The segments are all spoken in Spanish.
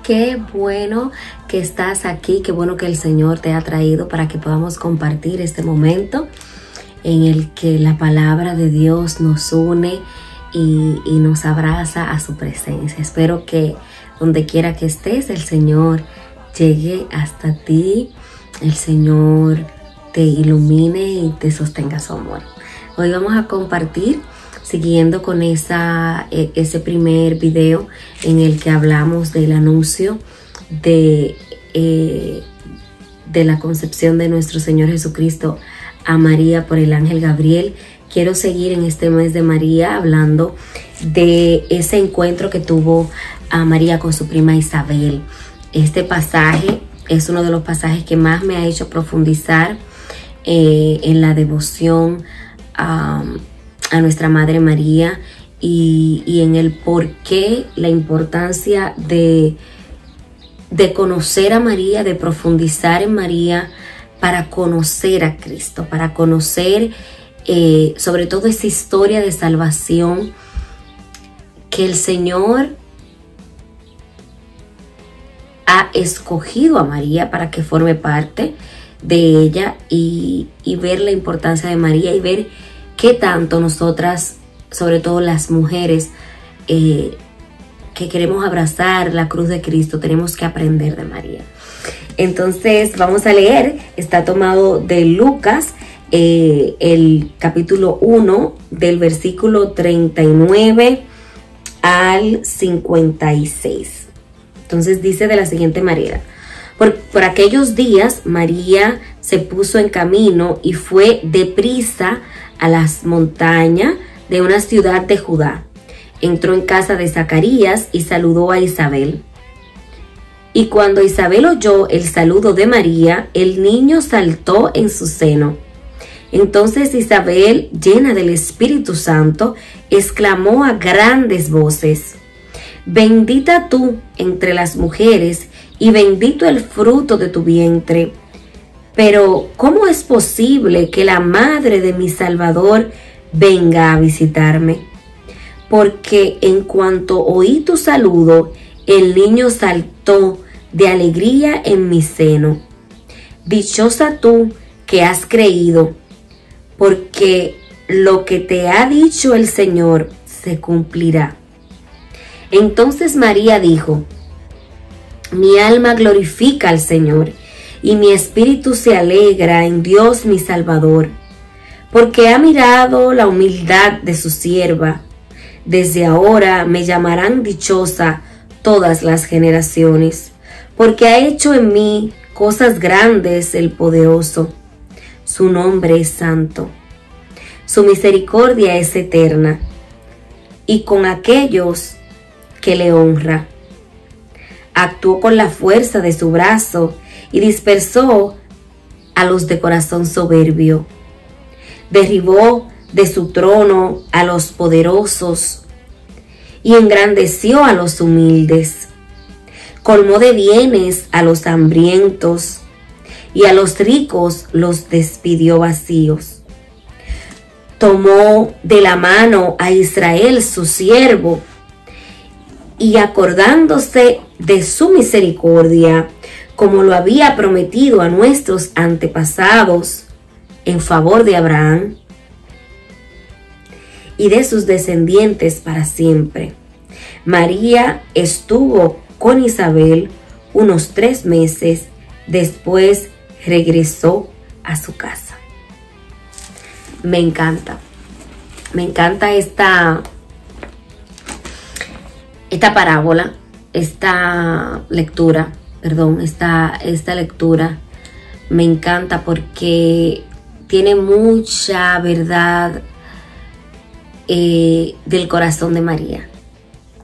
Qué bueno que estás aquí, qué bueno que el Señor te ha traído para que podamos compartir este momento en el que la palabra de Dios nos une y nos abraza a su presencia. Espero que donde quiera que estés, el Señor llegue hasta ti, el Señor te ilumine y te sostenga su amor. Hoy vamos a compartir, siguiendo con ese primer video en el que hablamos del anuncio de la concepción de nuestro Señor Jesucristo a María por el ángel Gabriel. Quiero seguir en este mes de María hablando de ese encuentro que tuvo a María con su prima Isabel. Este pasaje es uno de los pasajes que más me ha hecho profundizar en la devoción a nuestra Madre María y en el por qué, la importancia de conocer a María, de profundizar en María para conocer a Cristo, para conocer sobre todo esa historia de salvación que el Señor ha escogido a María para que forme parte de ella y ver la importancia de María y ver qué tanto nosotras, sobre todo las mujeres que queremos abrazar la cruz de Cristo, tenemos que aprender de María. Entonces vamos a leer, está tomado de Lucas, el capítulo 1 del versículo 39 al 56. Entonces dice de la siguiente manera: por aquellos días María se puso en camino y fue deprisa a las montañas de una ciudad de Judá. Entró en casa de Zacarías y saludó a Isabel. Y cuando Isabel oyó el saludo de María, el niño saltó en su seno. Entonces Isabel, llena del Espíritu Santo, exclamó a grandes voces: Bendita tú entre las mujeres, y bendito el fruto de tu vientre. Pero, ¿cómo es posible que la madre de mi Salvador venga a visitarme? Porque en cuanto oí tu saludo, el niño saltó de alegría en mi seno. Dichosa tú que has creído, porque lo que te ha dicho el Señor se cumplirá. Entonces María dijo: Mi alma glorifica al Señor, y mi espíritu se alegra en Dios mi Salvador, porque ha mirado la humildad de su sierva. Desde ahora me llamarán dichosa todas las generaciones, porque ha hecho en mí cosas grandes el poderoso. Su nombre es santo. Su misericordia es eterna, y con aquellos que le honra. Actuó con la fuerza de su brazo y dispersó a los de corazón soberbio. Derribó de su trono a los poderosos y engrandeció a los humildes. Colmó de bienes a los hambrientos y a los ricos los despidió vacíos. Tomó de la mano a Israel su siervo y acordándose de su misericordia, como lo había prometido a nuestros antepasados, en favor de Abraham y de sus descendientes para siempre. María estuvo con Isabel unos 3 meses, después regresó a su casa. Me encanta esta parábola, esta lectura me encanta porque tiene mucha verdad del corazón de María.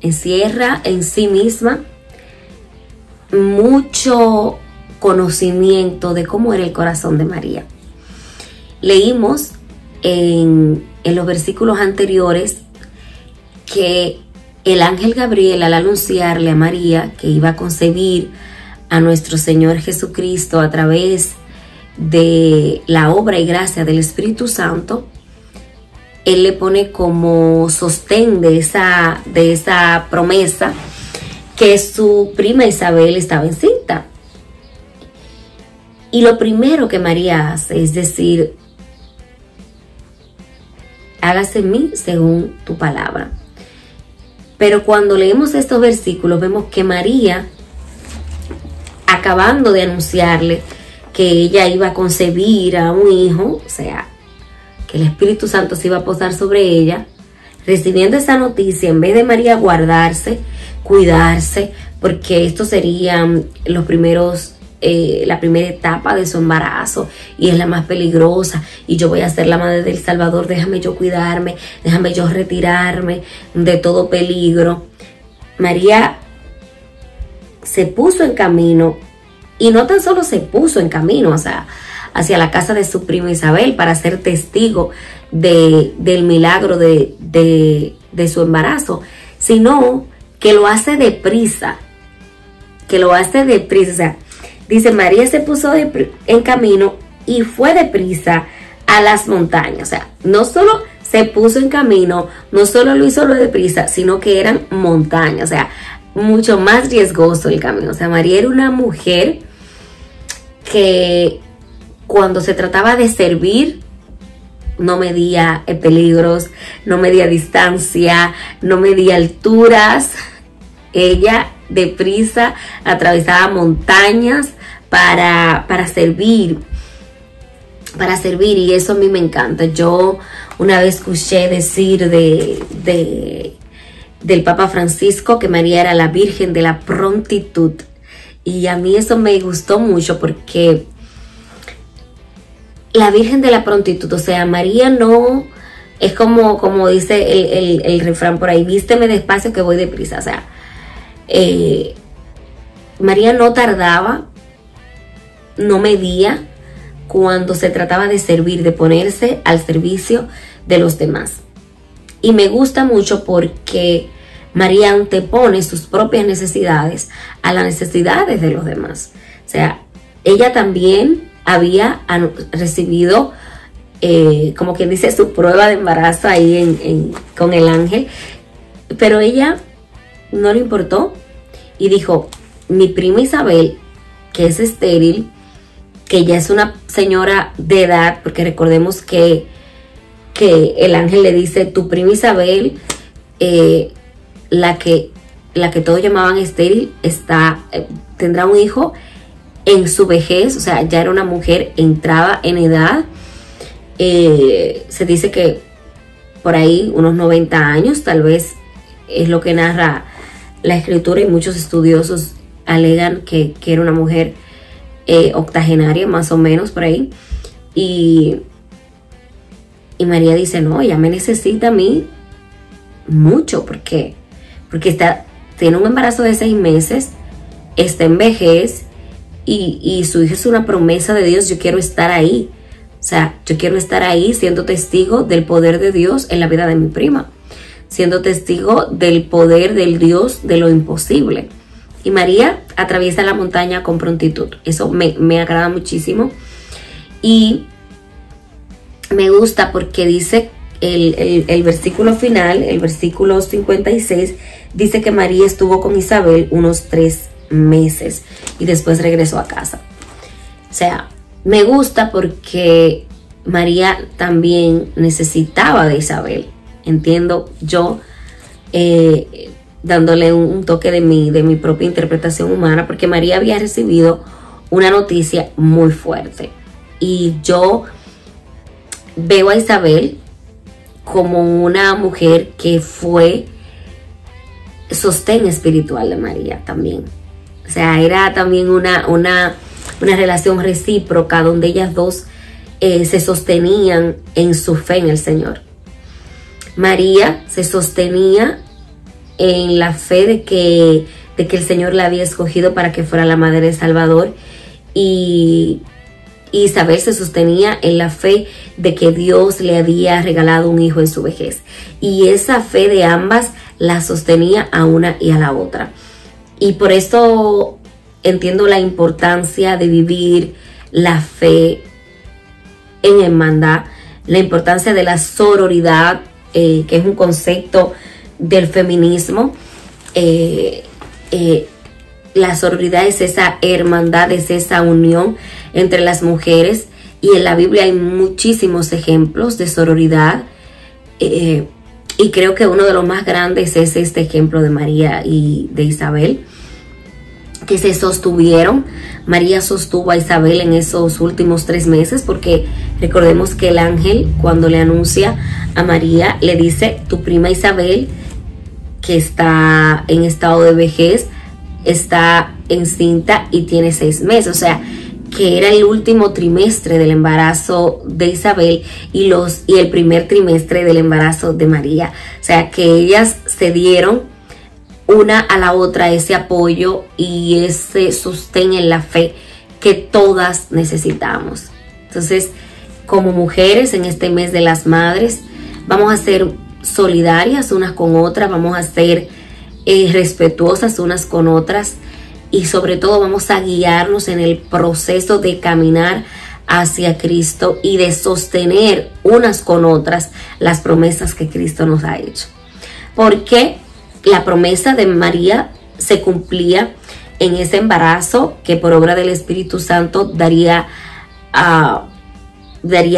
Encierra en sí misma mucho conocimiento de cómo era el corazón de María. Leímos en los versículos anteriores que el ángel Gabriel, al anunciarle a María que iba a concebir a nuestro Señor Jesucristo a través de la obra y gracia del Espíritu Santo, él le pone como sostén de esa promesa que su prima Isabel estaba encinta. Y lo primero que María hace es decir, hágase en mí según tu palabra. Pero cuando leemos estos versículos vemos que María, acabando de anunciarle que ella iba a concebir a un hijo, o sea, que el Espíritu Santo se iba a posar sobre ella, recibiendo esa noticia, en vez de María guardarse, cuidarse, porque estos serían los primeros, la primera etapa de su embarazo y es la más peligrosa, y yo voy a ser la madre del Salvador, déjame yo cuidarme, déjame yo retirarme de todo peligro. María se puso en camino, y no tan solo se puso en camino, o sea, hacia la casa de su prima Isabel para ser testigo del milagro de su embarazo, sino que lo hace deprisa, o sea, dice, María se puso en camino y fue deprisa a las montañas. O sea, no solo se puso en camino, no solo lo hizo lo deprisa, sino que eran montañas. O sea, mucho más riesgoso el camino. O sea, María era una mujer que cuando se trataba de servir, no medía peligros, no medía distancia, no medía alturas. Ella deprisa atravesaba montañas para servir, y eso a mí me encanta. Yo una vez escuché decir del Papa Francisco que María era la Virgen de la prontitud, y a mí eso me gustó mucho, porque la Virgen de la prontitud, o sea, María no es como dice el refrán por ahí, vísteme despacio que voy deprisa. O sea, María no tardaba, no medía cuando se trataba de servir, de ponerse al servicio de los demás. Y me gusta mucho porque María antepone sus propias necesidades a las necesidades de los demás. O sea, ella también había recibido, como quien dice, su prueba de embarazo ahí con el ángel, pero ella no le importó y dijo, mi prima Isabel, que es estéril, que ya es una señora de edad, porque recordemos que el ángel le dice, tu prima Isabel, la que todos llamaban estéril, tendrá un hijo en su vejez. O sea, ya era una mujer entrada en edad, se dice que por ahí unos 90 años, tal vez es lo que narra la escritura, y muchos estudiosos alegan que era una mujer octogenaria, más o menos por ahí, y María dice, no, ella me necesita a mí mucho, porque tiene un embarazo de 6 meses, está en vejez, y su hijo es una promesa de Dios. Yo quiero estar ahí, o sea, yo quiero estar ahí siendo testigo del poder de Dios en la vida de mi prima, siendo testigo del poder del Dios de lo imposible. Y María atraviesa la montaña con prontitud. Eso me agrada muchísimo. Y me gusta porque dice el versículo final, el versículo 56, dice que María estuvo con Isabel unos 3 meses y después regresó a casa. O sea, me gusta porque María también necesitaba de Isabel. Entiendo yo, dándole un toque de mi propia interpretación humana, porque María había recibido una noticia muy fuerte, y yo veo a Isabel como una mujer que fue sostén espiritual de María también. O sea, era también una relación recíproca donde ellas dos se sostenían en su fe en el Señor. María se sostenía en la fe de que el Señor la había escogido para que fuera la madre del Salvador, y Isabel se sostenía en la fe de que Dios le había regalado un hijo en su vejez, y esa fe de ambas la sostenía a una y a la otra. Y por eso entiendo la importancia de vivir la fe en hermandad, la importancia de la sororidad, que es un concepto del feminismo, La sororidad es esa hermandad, es esa unión entre las mujeres, y en la Biblia hay muchísimos ejemplos de sororidad, y creo que uno de los más grandes es este ejemplo de María y de Isabel, que se sostuvieron. María sostuvo a Isabel en esos últimos 3 meses, porque recordemos que el ángel, cuando le anuncia a María, le dice: tu prima Isabel, que está en estado de vejez, está encinta y tiene 6 meses. O sea, que era el último trimestre del embarazo de Isabel y el primer trimestre del embarazo de María. O sea, que ellas se dieron una a la otra ese apoyo y ese sostén en la fe que todas necesitamos. Entonces, como mujeres en este mes de las madres, vamos a ser solidarias unas con otras, vamos a ser respetuosas unas con otras, y sobre todo vamos a guiarnos en el proceso de caminar hacia Cristo y de sostener unas con otras las promesas que Cristo nos ha hecho. Porque la promesa de María se cumplía en ese embarazo que por obra del Espíritu Santo daría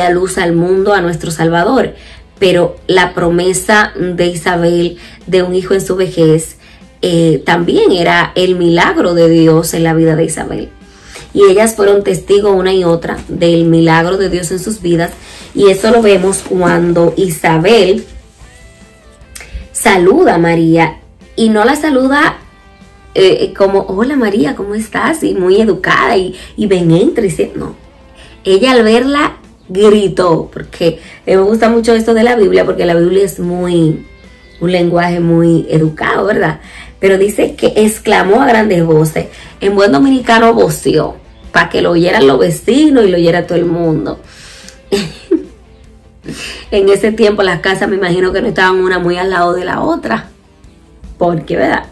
luz al mundo, a nuestro Salvador. Pero la promesa de Isabel de un hijo en su vejez también era el milagro de Dios en la vida de Isabel. Y ellas fueron testigos una y otra del milagro de Dios en sus vidas. Y eso lo vemos cuando Isabel saluda a María, y no la saluda como: hola María, ¿cómo estás? Y muy educada y ven, entra. Y no, ella al verla gritó, porque me gusta mucho esto de la Biblia, porque la Biblia es un lenguaje muy educado, ¿verdad? Pero dice que exclamó a grandes voces. En buen dominicano, voció, para que lo oyeran los vecinos y lo oyera todo el mundo. En ese tiempo las casas, me imagino que no estaban una muy al lado de la otra, porque, ¿verdad?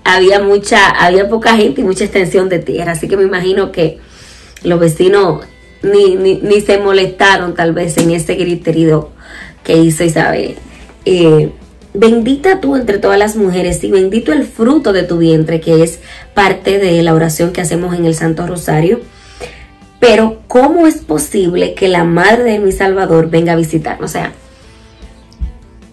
Había poca gente y mucha extensión de tierra, así que me imagino que los vecinos ni se molestaron tal vez en ese griterío que hizo Isabel. Bendita tú entre todas las mujeres y bendito el fruto de tu vientre, que es parte de la oración que hacemos en el Santo Rosario. Pero ¿cómo es posible que la madre de mi Salvador venga a visitarnos? O sea,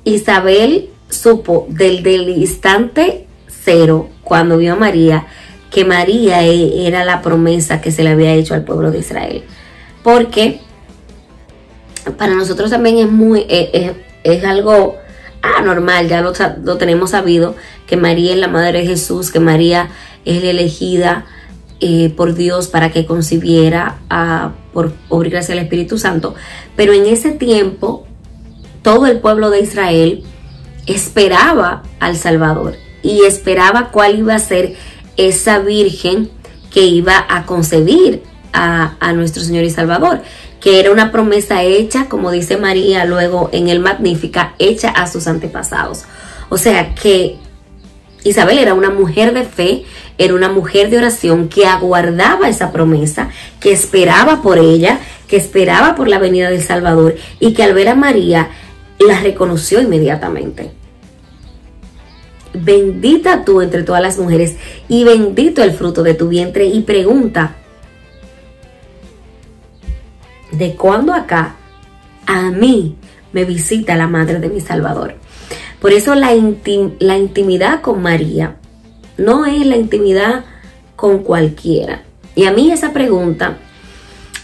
Isabel supo desde el instante cero, cuando vio a María, que María era la promesa que se le había hecho al pueblo de Israel. Porque para nosotros también es algo normal, ya lo tenemos sabido, que María es la madre de Jesús, que María es la elegida por Dios para que concibiera por obra y gracia del Espíritu Santo. Pero en ese tiempo todo el pueblo de Israel esperaba al Salvador y esperaba cuál iba a ser esa virgen que iba a concebir a nuestro Señor y Salvador, que era una promesa hecha, como dice María luego en el Magnífica, hecha a sus antepasados. O sea que Isabel era una mujer de fe, era una mujer de oración que aguardaba esa promesa, que esperaba por ella, que esperaba por la venida del Salvador, y que al ver a María la reconoció inmediatamente. Bendita tú entre todas las mujeres y bendito el fruto de tu vientre. Y pregunta: ¿de cuándo acá a mí me visita la madre de mi Salvador? Por eso la intimidad con María no es la intimidad con cualquiera. Y a mí esa pregunta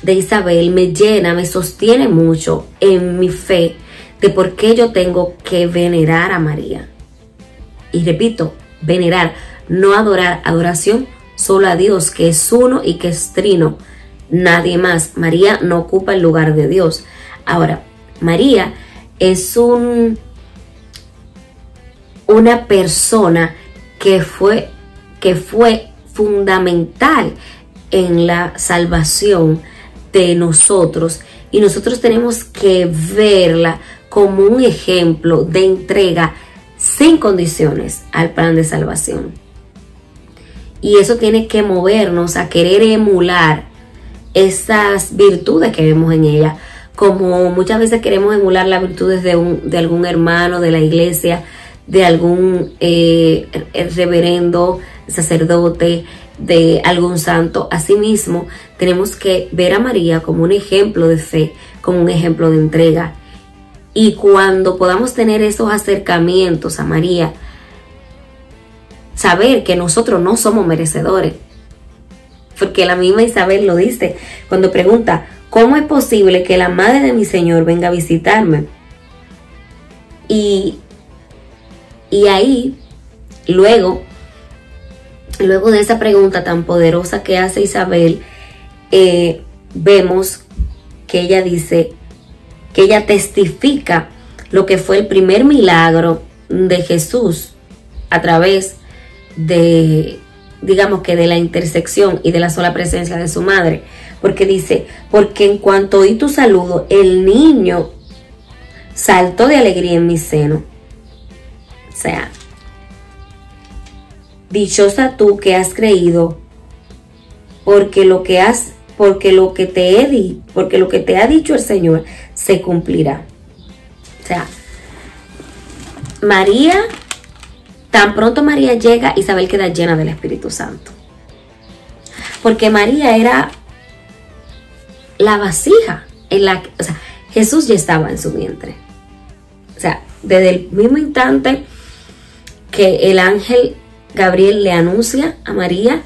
de Isabel me llena, me sostiene mucho en mi fe de por qué yo tengo que venerar a María. Y repito, venerar, no adorar, adoración solo a Dios, que es uno y que es trino, nadie más. María no ocupa el lugar de Dios. Ahora, María es una persona que fue fundamental en la salvación de nosotros, y nosotros tenemos que verla como un ejemplo de entrega sin condiciones al plan de salvación. Y eso tiene que movernos a querer emular esas virtudes que vemos en ella, como muchas veces queremos emular las virtudes de algún hermano de la iglesia, de algún reverendo, sacerdote, de algún santo. Asimismo, tenemos que ver a María como un ejemplo de fe, como un ejemplo de entrega. Y cuando podamos tener esos acercamientos a María, saber que nosotros no somos merecedores. Porque la misma Isabel lo dice cuando pregunta, ¿cómo es posible que la madre de mi Señor venga a visitarme? Y ahí, luego de esa pregunta tan poderosa que hace Isabel, vemos que ella dice, que ella testifica lo que fue el primer milagro de Jesús a través de, digamos que de la intersección y de la sola presencia de su madre. Porque dice, porque en cuanto oí tu saludo, el niño saltó de alegría en mi seno. O sea, dichosa tú que has creído, porque lo que te ha dicho el Señor se cumplirá. O sea, María, tan pronto María llega, Isabel queda llena del Espíritu Santo. Porque María era la vasija en la que, o sea, Jesús ya estaba en su vientre. O sea, desde el mismo instante que el ángel Gabriel le anuncia a María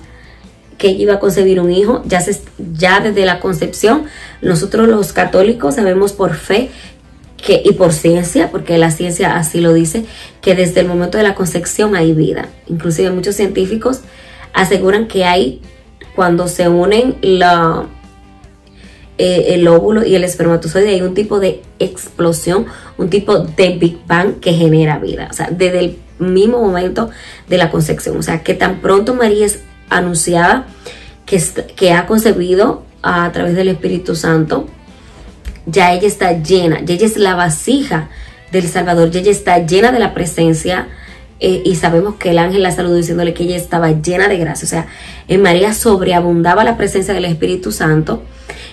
que ella iba a concebir un hijo, ya desde la concepción, nosotros los católicos sabemos por fe y por ciencia, porque la ciencia así lo dice, que desde el momento de la concepción hay vida. Inclusive muchos científicos aseguran que hay, cuando se unen el óvulo y el espermatozoide, hay un tipo de explosión, un tipo de Big Bang que genera vida. O sea, desde el mismo momento de la concepción. O sea, que tan pronto María es anunciada que ha concebido a través del Espíritu Santo, ya ella está llena, ya ella es la vasija del Salvador, ya ella está llena de la presencia, y sabemos que el ángel la saludó diciéndole que ella estaba llena de gracia. O sea, en María sobreabundaba la presencia del Espíritu Santo,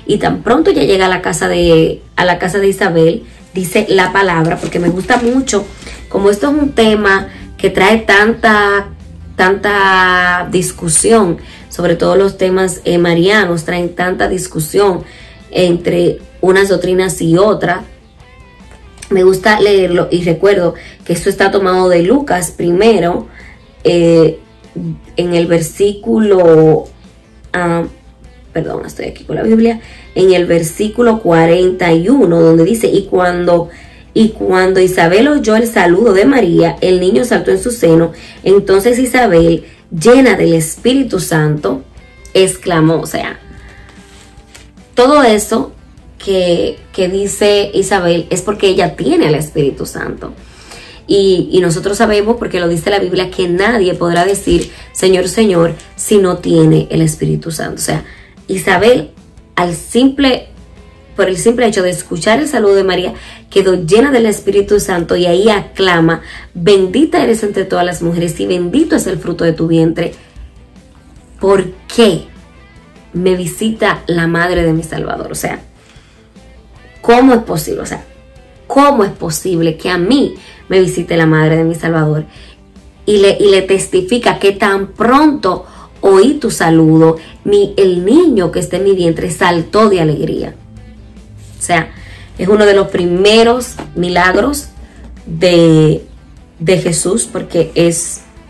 y tan pronto ya llega a la casa de Isabel, dice la palabra, porque me gusta mucho, como esto es un tema que trae tanta discusión, sobre todo los temas marianos traen tanta discusión entre unas doctrinas y otras. Me gusta leerlo y recuerdo que esto está tomado de Lucas primero, en el versículo, perdón, estoy aquí con la Biblia, en el versículo 41, donde dice, y cuando Isabel oyó el saludo de María, el niño saltó en su seno. Entonces Isabel, llena del Espíritu Santo, exclamó. O sea, todo eso que dice Isabel es porque ella tiene el Espíritu Santo. Y nosotros sabemos, porque lo dice la Biblia, que nadie podrá decir Señor, Señor, si no tiene el Espíritu Santo. O sea, Isabel, por el simple hecho de escuchar el saludo de María, quedó llena del Espíritu Santo, y ahí aclama, bendita eres entre todas las mujeres y bendito es el fruto de tu vientre. ¿Por qué me visita la madre de mi Salvador? O sea, ¿cómo es posible? O sea, ¿cómo es posible que a mí me visite la madre de mi Salvador? Y le testifica que tan pronto oí tu saludo, el niño que está en mi vientre saltó de alegría. O sea, es uno de los primeros milagros de Jesús, porque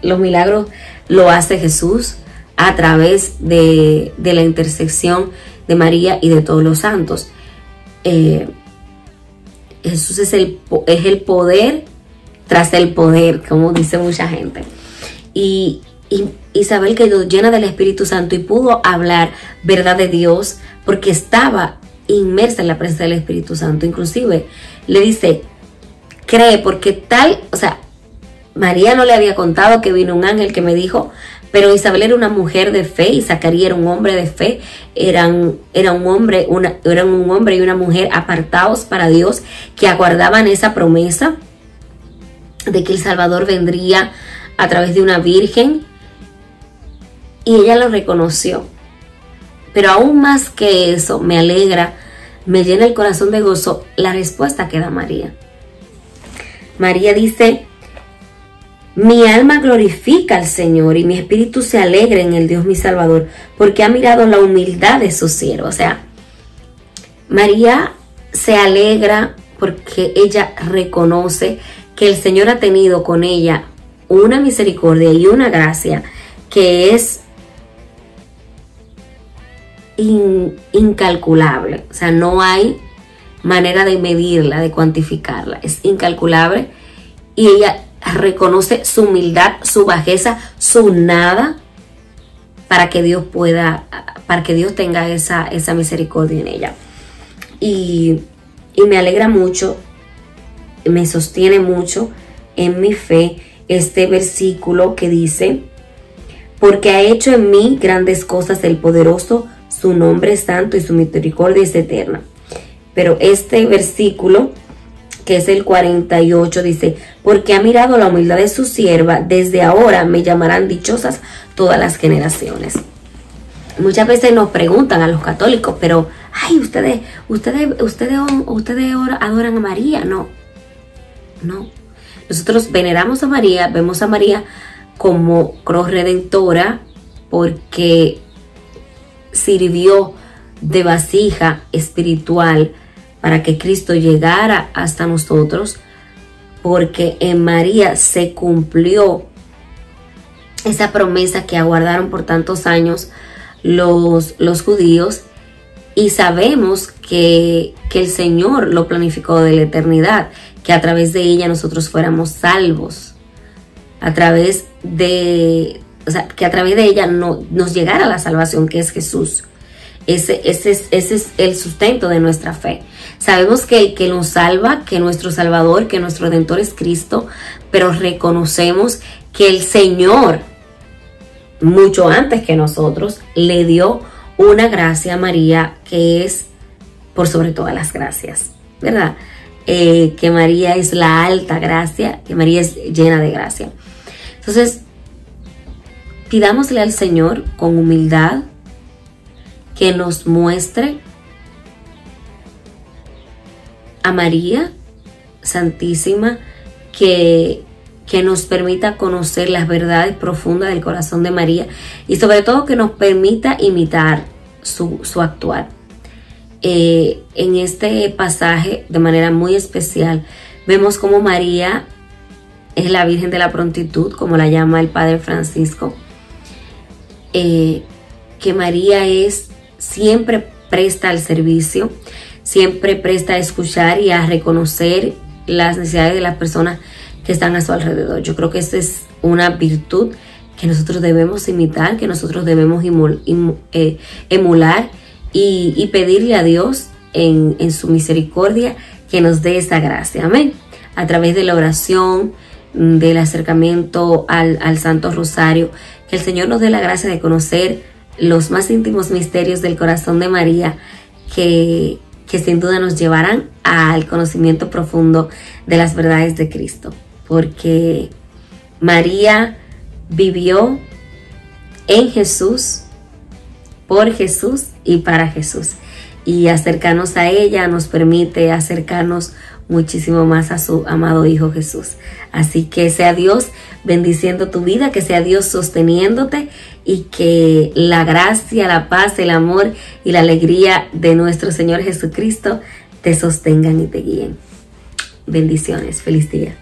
los milagros lo hace Jesús a través de la intersección de María y de todos los santos. Jesús es el poder tras el poder, como dice mucha gente. Y Isabel quedó llena del Espíritu Santo y pudo hablar verdad de Dios, porque estaba inmersa en la presencia del Espíritu Santo. Inclusive le dice, cree, porque o sea, María no le había contado que vino un ángel que me dijo, pero Isabel era una mujer de fe y Zacarías era un hombre de fe. Eran un hombre y una mujer apartados para Dios, que aguardaban esa promesa de que el Salvador vendría a través de una virgen, y ella lo reconoció. Pero aún más que eso, me alegra, me llena el corazón de gozo la respuesta que da María. María dice, Mi alma glorifica al Señor y mi espíritu se alegra en el Dios mi Salvador, porque ha mirado la humildad de su siervo. O sea, María se alegra porque ella reconoce que el Señor ha tenido con ella una misericordia y una gracia que es incalculable. O sea, no hay manera de medirla, de cuantificarla. Es incalculable y ella reconoce su humildad, su bajeza, su nada, para que Dios tenga esa misericordia en ella. Y me alegra mucho, me sostiene mucho en mi fe este versículo que dice: porque ha hecho en mí grandes cosas el poderoso, su nombre es santo y su misericordia es eterna. Pero este versículo, que es el 48, dice: porque ha mirado la humildad de su sierva, desde ahora me llamarán dichosas todas las generaciones. Muchas veces nos preguntan a los católicos, pero ay, ustedes adoran a María. No. Nosotros veneramos a María, vemos a María como cruz redentora, porque sirvió de vasija espiritual para que Cristo llegara hasta nosotros, porque en María se cumplió esa promesa que aguardaron por tantos años los judíos, y sabemos que el Señor lo planificó de la eternidad, que a través de ella nosotros fuéramos salvos, que a través de ella nos llegara la salvación, que es Jesús. Ese es el sustento de nuestra fe. Sabemos que nos salva, que nuestro Salvador, que nuestro Redentor es Cristo, pero reconocemos que el Señor, mucho antes que nosotros, le dio una gracia a María que es por sobre todas las gracias, ¿verdad? Que María es la alta gracia, que María es llena de gracia. Entonces, pidámosle al Señor con humildad que nos muestre a María Santísima, que nos permita conocer las verdades profundas del corazón de María, y sobre todo que nos permita imitar su actuar. En este pasaje, de manera muy especial, vemos cómo María es la Virgen de la Prontitud, como la llama el Padre Francisco, que María siempre presta al servicio, siempre presta a escuchar y a reconocer las necesidades de las personas que están a su alrededor. Yo creo que esa es una virtud que nosotros debemos imitar, que nosotros debemos emular y pedirle a Dios en su misericordia que nos dé esa gracia. Amén. A través de la oración, del acercamiento al Santo Rosario, que el Señor nos dé la gracia de conocer los más íntimos misterios del corazón de María, que sin duda nos llevarán al conocimiento profundo de las verdades de Cristo, porque María vivió en Jesús, por Jesús y para Jesús, y acercarnos a ella nos permite acercarnos muchísimo más a su amado Hijo Jesús. Así que sea Dios bendiciendo tu vida, que sea Dios sosteniéndote, y que la gracia, la paz, el amor y la alegría de nuestro Señor Jesucristo te sostengan y te guíen. Bendiciones, feliz día.